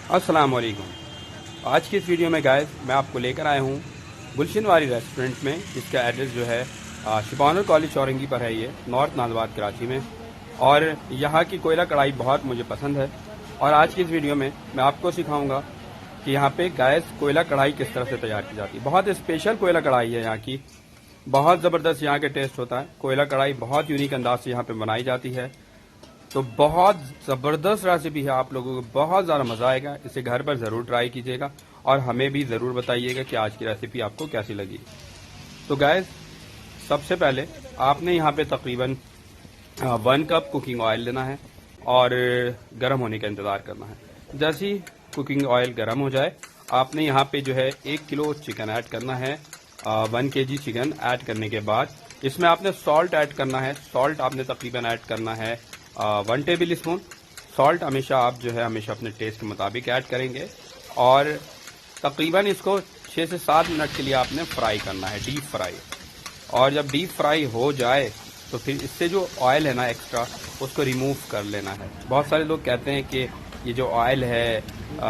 अस्सलाम वालेकुम। आज की इस वीडियो में गाइस मैं आपको लेकर आया हूँ गुलशनवारी रेस्टोरेंट में, जिसका एड्रेस जो है शिबानुर कॉलेज चौरंगी पर है, ये नॉर्थ नाजबाद कराची में। और यहाँ की कोयला कढ़ाई बहुत मुझे पसंद है और आज की इस वीडियो में मैं आपको सिखाऊंगा कि यहाँ पे गैस कोयला कढ़ाई किस तरह से तैयार की जाती है। बहुत स्पेशल कोयला कढ़ाई है यहाँ की, बहुत ज़बरदस्त यहाँ के टेस्ट होता है। कोयला कढ़ाई बहुत यूनिक अंदाज से यहाँ पे बनाई जाती है, तो बहुत ज़बरदस्त रेसिपी है। आप लोगों को बहुत ज़्यादा मज़ा आएगा, इसे घर पर ज़रूर ट्राई कीजिएगा और हमें भी ज़रूर बताइएगा कि आज की रेसिपी आपको कैसी लगी। तो गैस सबसे पहले आपने यहाँ पे तकरीबन 1 कप कुकिंग ऑयल लेना है और गर्म होने का इंतज़ार करना है। जैसे ही कुकिंग ऑयल गर्म हो जाए, आपने यहाँ पे जो है 1 किलो चिकन ऐड करना है। 1 kg चिकन ऐड करने के बाद इसमें आपने सॉल्ट ऐड करना है। सॉल्ट आपने तकरीबन ऐड करना है 1 टेबल स्पून। सॉल्ट हमेशा आप जो है हमेशा अपने टेस्ट के मुताबिक ऐड करेंगे और तकरीबन इसको 6 से 7 मिनट के लिए आपने फ्राई करना है, डीप फ्राई। और जब डीप फ्राई हो जाए तो फिर इससे जो ऑयल है ना एक्स्ट्रा, उसको रिमूव कर लेना है। बहुत सारे लोग कहते हैं कि ये जो ऑयल है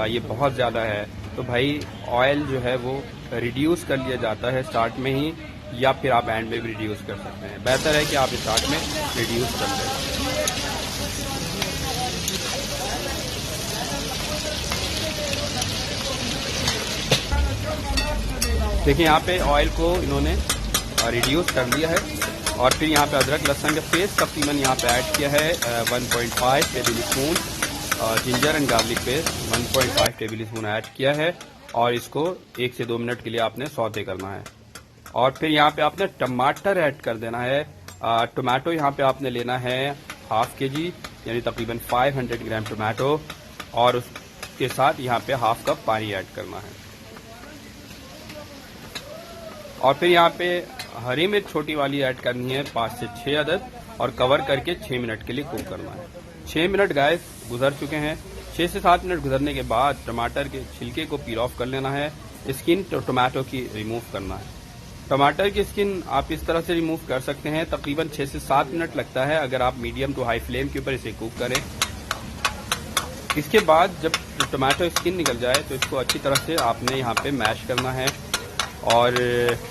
ये बहुत ज़्यादा है, तो भाई ऑयल जो है वो रिड्यूस कर लिया जाता है स्टार्ट में ही, या फिर आप एंड में भी रिड्यूस कर सकते हैं। बेहतर है कि आप स्टार्ट में रिड्यूस कर लें। देखिए यहाँ पे ऑयल को इन्होंने रिड्यूस कर दिया है और फिर यहाँ पे अदरक लहसुन का पेस्ट तकरीबन यहाँ पे ऐड किया है 1.5 table spoon. Ginger and garlic paste 1.5 table spoon add किया है और इसको 1 से 2 मिनट के लिए आपने सौते करना है। और फिर यहाँ पे आपने टमाटर ऐड कर देना है। टमाटो यहाँ पे आपने लेना है ½ kg, यानी तकरीबन 500 ग्राम टमाटो, और उसके साथ यहाँ पे ½ कप पानी ऐड करना है। और फिर यहाँ पे हरी मिर्च छोटी वाली ऐड करनी है 5 से 6 अदद, और कवर करके 6 मिनट के लिए कुक करना है। 6 मिनट गैस गुजर चुके हैं। 6 से 7 मिनट गुजरने के बाद टमाटर के छिलके को पील ऑफ कर लेना है। स्किन टमाटो की रिमूव करना है। टमाटर की स्किन आप इस तरह से रिमूव कर सकते हैं। तकरीबन 6 से 7 मिनट लगता है अगर आप मीडियम टू हाई फ्लेम के ऊपर इसे कुक करें। इसके बाद जब टमाटो स्किन निकल जाए तो इसको अच्छी तरह से आपने यहाँ पे मैश करना है, और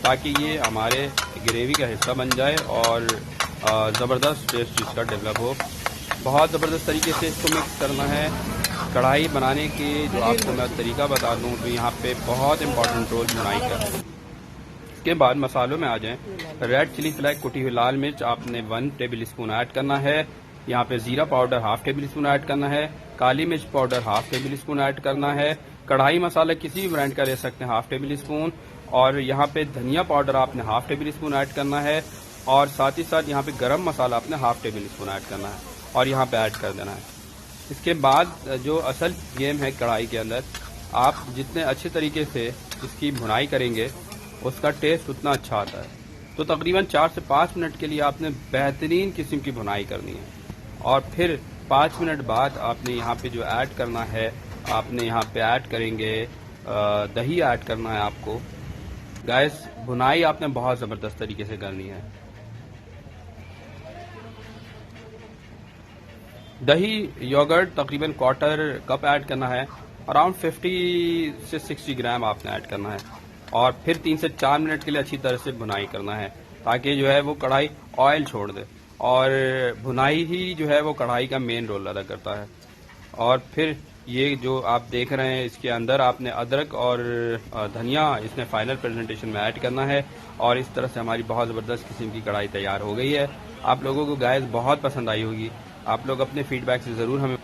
ताकि ये हमारे ग्रेवी का हिस्सा बन जाए और ज़बरदस्त टेस्ट इसका डेवलप हो। बहुत ज़बरदस्त तरीके से इसको मिक्स करना है। कढ़ाई बनाने के जो आपको मैं तरीका बता दूं तो यहाँ पे बहुत इंपॉर्टेंट रोल बुनाई का है। इसके बाद मसालों में आ जाएं। रेड चिली फ्लैग कुटी हुई लाल मिर्च आपने 1 टेबल स्पून ऐड करना है। यहाँ पे जीरा पाउडर ½ टेबल स्पून ऐड करना है। काली मिर्च पाउडर ½ टेबल स्पून ऐड करना है। कढ़ाई मसाला किसी भी ब्रांड का ले सकते हैं ½ टेबल स्पून। और यहाँ पे धनिया पाउडर आपने ½ टेबल स्पून ऐड करना है, और साथ ही साथ यहाँ पे गरम मसाला आपने ½ टेबल स्पून ऐड करना है और यहाँ पे ऐड कर देना है। इसके बाद जो असल गेम है कढ़ाई के अंदर, आप जितने अच्छे तरीके से इसकी भुनाई करेंगे उसका टेस्ट उतना अच्छा आता है। तो तकरीबन 4 से 5 मिनट के लिए आपने बेहतरीन किस्म की भुनाई करनी है, और फिर 5 मिनट बाद आपने यहाँ पे जो ऐड करना है, आपने यहाँ पे ऐड करेंगे दही ऐड करना है आपको। गैस भुनाई आपने बहुत ज़बरदस्त तरीके से करनी है। दही योगर्ट तकरीबन 1/4 कप ऐड करना है। अराउंड 50 से 60 ग्राम आपने ऐड करना है, और फिर 3 से 4 मिनट के लिए अच्छी तरह से भुनाई करना है, ताकि जो है वो कढ़ाई ऑयल छोड़ दे। और भुनाई ही जो है वो कढ़ाई का मेन रोल अदा करता है। और फिर ये जो आप देख रहे हैं, इसके अंदर आपने अदरक और धनिया इसमें फाइनल प्रेजेंटेशन में ऐड करना है, और इस तरह से हमारी बहुत ज़बरदस्त किस्म की कढ़ाई तैयार हो गई है। आप लोगों को गैस बहुत पसंद आई होगी। आप लोग अपने फीडबैक से ज़रूर हमें